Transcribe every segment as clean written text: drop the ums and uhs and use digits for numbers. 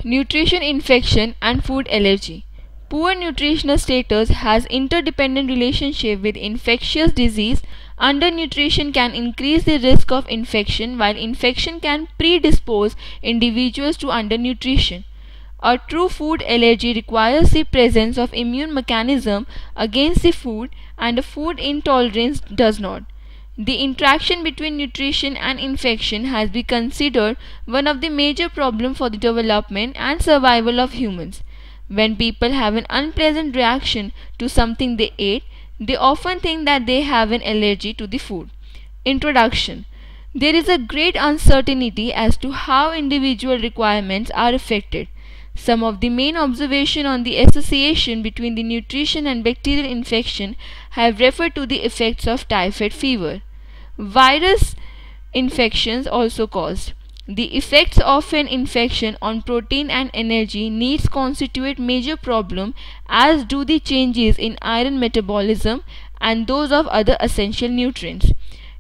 Nutrition infection and food allergy. Poor nutritional status has interdependent relationship with infectious disease. Undernutrition can increase the risk of infection, while infection can predispose individuals to undernutrition. A true food allergy requires the presence of immune mechanism against the food, and a food intolerance does not. The interaction between nutrition and infection has been considered one of the major problems for the development and survival of humans. When people have an unpleasant reaction to something they ate, they often think that they have an allergy to the food. Introduction. There is a great uncertainty as to how individual requirements are affected. Some of the main observations on the association between the nutrition and bacterial infection have referred to the effects of typhoid fever. Virus infections also caused. The effects of an infection on protein and energy needs constitute major problem, as do the changes in iron metabolism and those of other essential nutrients.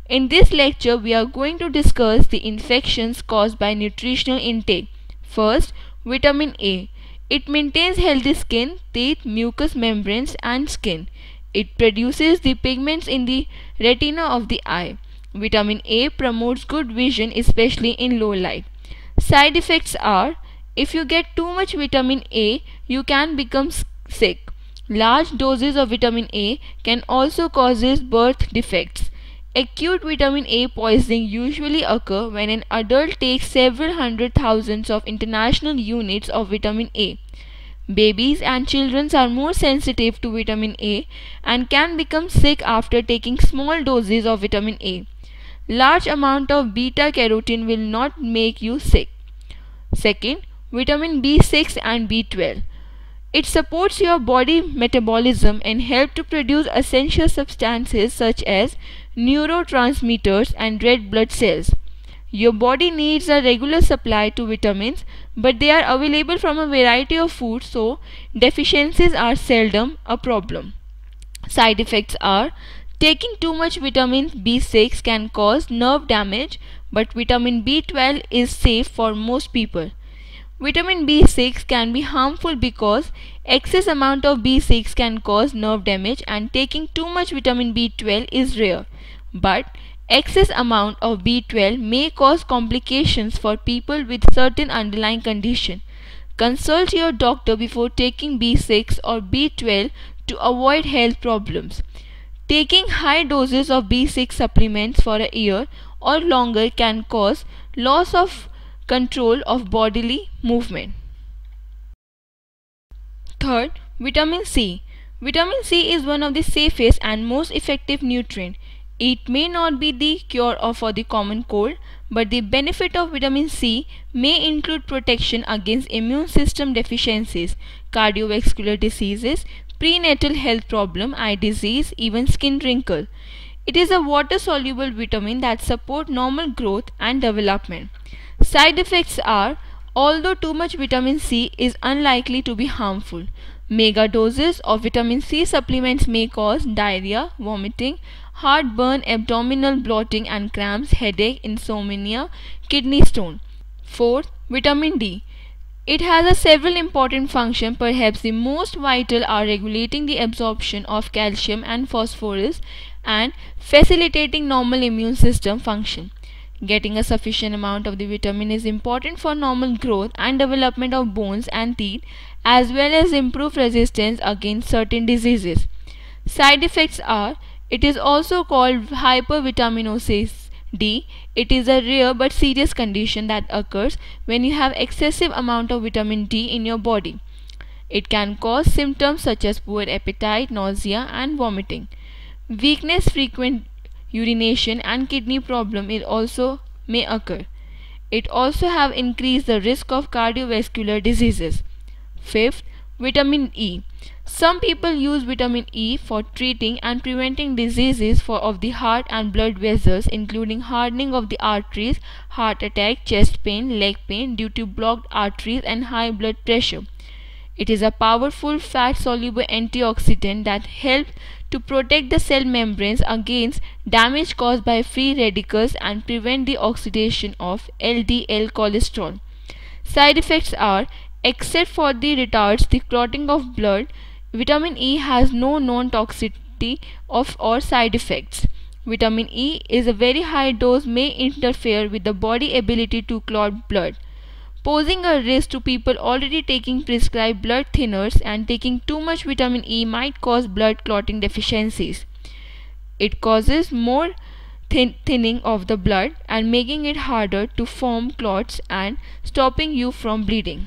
In this lecture, we are going to discuss the infections caused by nutritional intake. First, vitamin A. It maintains healthy skin, teeth, mucous membranes and skin. It produces the pigments in the retina of the eye. Vitamin A promotes good vision, especially in low light. Side effects are: if you get too much vitamin A, you can become sick. Large doses of vitamin A can also cause birth defects. Acute vitamin A poisoning usually occurs when an adult takes several hundred thousands of international units of vitamin A. Babies and children are more sensitive to vitamin A and can become sick after taking small doses of vitamin A. Large amount of beta carotene will not make you sick. Second, vitamin B6 and B12. It supports your body metabolism and helps to produce essential substances such as neurotransmitters and red blood cells. Your body needs a regular supply to vitamins, but they are available from a variety of foods, so deficiencies are seldom a problem. Side effects are: taking too much vitamin B6 can cause nerve damage, but vitamin B12 is safe for most people. Vitamin B6 can be harmful because excess amount of B6 can cause nerve damage, and taking too much vitamin B12 is rare. But excess amount of B12 may cause complications for people with certain underlying condition. Consult your doctor before taking B6 or B12 to avoid health problems. Taking high doses of B6 supplements for a year or longer can cause loss of control of bodily movement. Third, vitamin C. Vitamin C is one of the safest and most effective nutrients. It may not be the cure for the common cold, but the benefit of vitamin C may include protection against immune system deficiencies, cardiovascular diseases, prenatal health problem, eye disease, even skin wrinkle. It is a water-soluble vitamin that supports normal growth and development. Side effects are: although too much vitamin C is unlikely to be harmful, mega doses of vitamin C supplements may cause diarrhea, vomiting, heartburn, abdominal bloating and cramps, headache, insomnia, kidney stone. Fourth, vitamin D. It has several important functions. Perhaps the most vital are regulating the absorption of calcium and phosphorus and facilitating normal immune system function. Getting a sufficient amount of the vitamin is important for normal growth and development of bones and teeth, as well as improve resistance against certain diseases. Side effects are: it is also called hypervitaminosis D. It is a rare but serious condition that occurs when you have excessive amount of vitamin D in your body. It can cause symptoms such as poor appetite, nausea and vomiting. Weakness, frequent urination and kidney problem also may occur. It also have increased the risk of cardiovascular diseases. Fifth, vitamin E. Some people use vitamin E for treating and preventing diseases of the heart and blood vessels, including hardening of the arteries, heart attack, chest pain, leg pain due to blocked arteries and high blood pressure. It is a powerful fat-soluble antioxidant that helps to protect the cell membranes against damage caused by free radicals and prevent the oxidation of LDL cholesterol. Side effects are: Except for the retards the clotting of blood, vitamin E has no known toxicity of or side effects. Vitamin E is a very high dose may interfere with the body ability to clot blood, posing a risk to people already taking prescribed blood thinners, and taking too much vitamin E might cause blood clotting deficiencies. It causes more thinning of the blood and making it harder to form clots and stopping you from bleeding.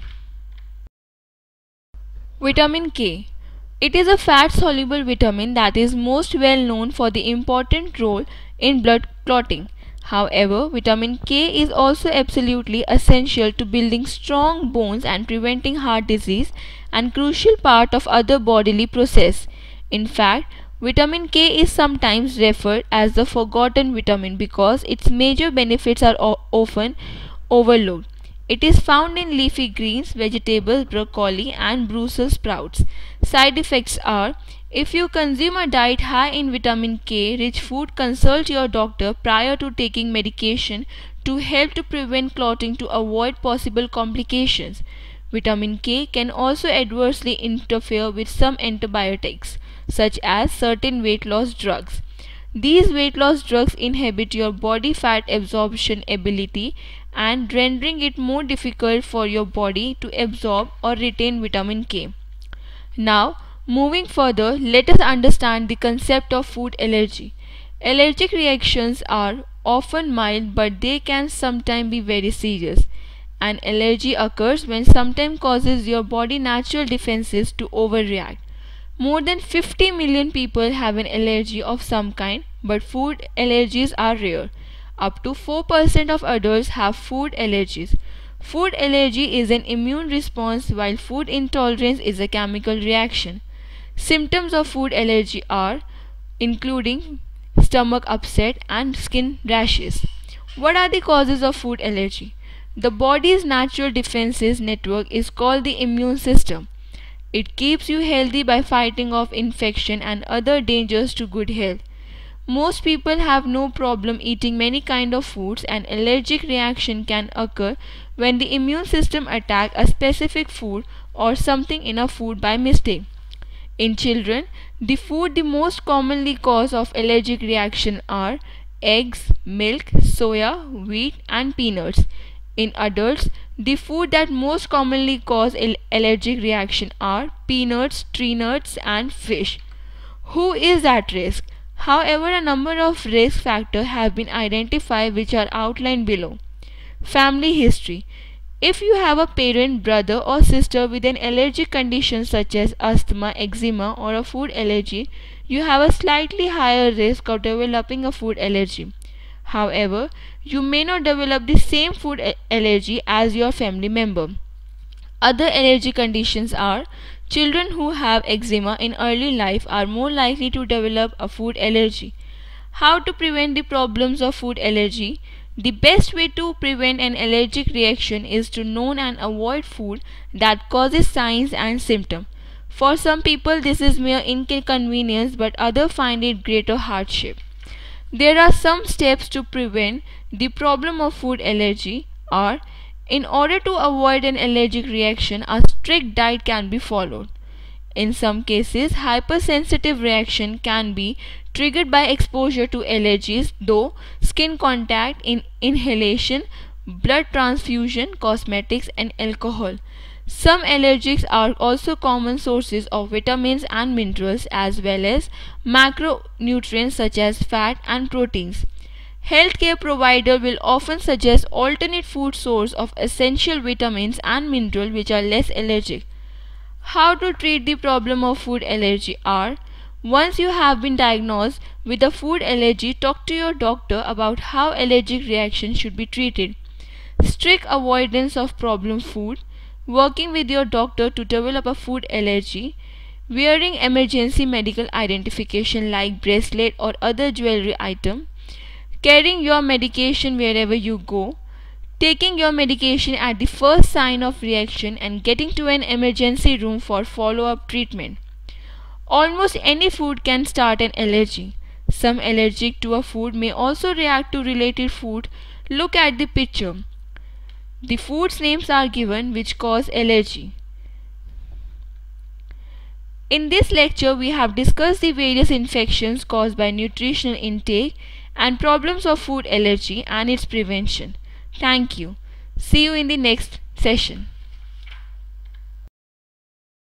Vitamin K. It is a fat-soluble vitamin that is most well known for the important role in blood clotting. However, vitamin K is also absolutely essential to building strong bones and preventing heart disease, and crucial part of other bodily process. In fact, vitamin K is sometimes referred as the forgotten vitamin because its major benefits are often overlooked. It is found in leafy greens, vegetables, broccoli, and Brussels sprouts. Side effects are: if you consume a diet high in vitamin K rich food, consult your doctor prior to taking medication to help to prevent clotting to avoid possible complications. Vitamin K can also adversely interfere with some antibiotics, such as certain weight loss drugs. These weight loss drugs inhibit your body fat absorption ability and rendering it more difficult for your body to absorb or retain vitamin K. Now, moving further, let us understand the concept of food allergy. Allergic reactions are often mild, but they can sometimes be very serious. An allergy occurs when sometimes causes your body natural defenses to overreact. More than 50 million people have an allergy of some kind, but food allergies are rare. Up to 4% of adults have food allergies. Food allergy is an immune response, while food intolerance is a chemical reaction. Symptoms of food allergy are including stomach upset and skin rashes. What are the causes of food allergy? The body's natural defenses network is called the immune system. It keeps you healthy by fighting off infection and other dangers to good health. Most people have no problem eating many kind of foods. An allergic reaction can occur when the immune system attacks a specific food or something in a food by mistake. In children, the food the most commonly cause of allergic reaction are eggs, milk, soya, wheat, and peanuts. In adults, the food that most commonly cause allergic reaction are peanuts, tree nuts, and fish. Who is at risk? However, a number of risk factors have been identified which are outlined below. Family history. If you have a parent, brother, or sister with an allergic condition such as asthma, eczema, or a food allergy, you have a slightly higher risk of developing a food allergy. However, you may not develop the same food allergy as your family member. Other allergy conditions are: children who have eczema in early life are more likely to develop a food allergy. How to prevent the problems of food allergy? The best way to prevent an allergic reaction is to know and avoid food that causes signs and symptoms. For some people this is mere inconvenience, but others find it greater hardship. There are some steps to prevent the problem of food allergy are: in order to avoid an allergic reaction, a strict diet can be followed. In some cases, hypersensitive reaction can be triggered by exposure to allergies, though skin contact, inhalation, blood transfusion, cosmetics, and alcohol. Some allergies are also common sources of vitamins and minerals as well as macronutrients such as fat and proteins. Healthcare provider will often suggest alternate food source of essential vitamins and minerals which are less allergic. How to treat the problem of food allergy are: once you have been diagnosed with a food allergy, talk to your doctor about how allergic reaction should be treated. Strict avoidance of problem food, working with your doctor to develop a food allergy, wearing emergency medical identification like bracelet or other jewelry item, carrying your medication wherever you go, taking your medication at the first sign of reaction, and getting to an emergency room for follow-up treatment. Almost any food can start an allergy. Some allergic to a food may also react to related food. Look at the picture. The foods names are given which cause allergy. In this lecture, we have discussed the various infections caused by nutritional intake and problems of food allergy and its prevention. Thank you. See you in the next session.